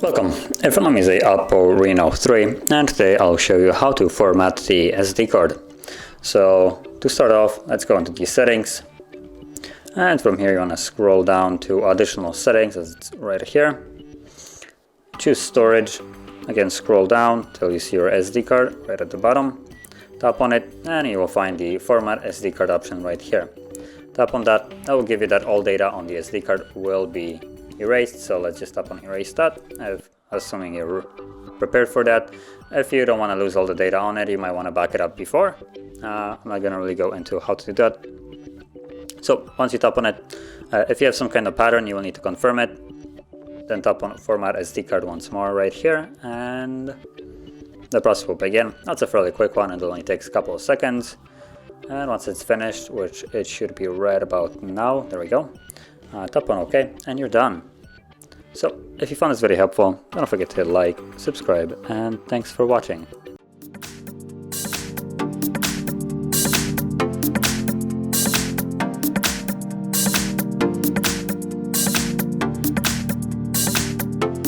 Welcome, in front of me is a OPPO Reno 3, and today I'll show you how to format the SD card. So to start off, let's go into the settings, and from here you want to scroll down to additional settings, as it's right here. Choose storage, again scroll down till you see your SD card right at the bottom. Tap on it and you will find the format SD card option right here. Tap on that, that will give you that all data on the SD card will be erased, so let's just tap on erase that, assuming you're prepared for that. If you don't want to lose all the data on it, you might want to back it up before. I'm not going to really go into how to do that. So once you tap on it, if you have some kind of pattern, you will need to confirm it. Then tap on format SD card once more right here, and the process will begin. That's a fairly quick one, and it only takes a couple of seconds. And once it's finished, which it should be right about now, there we go. Tap on OK, and you're done. So if you found this video helpful, don't forget to hit like, subscribe, and thanks for watching.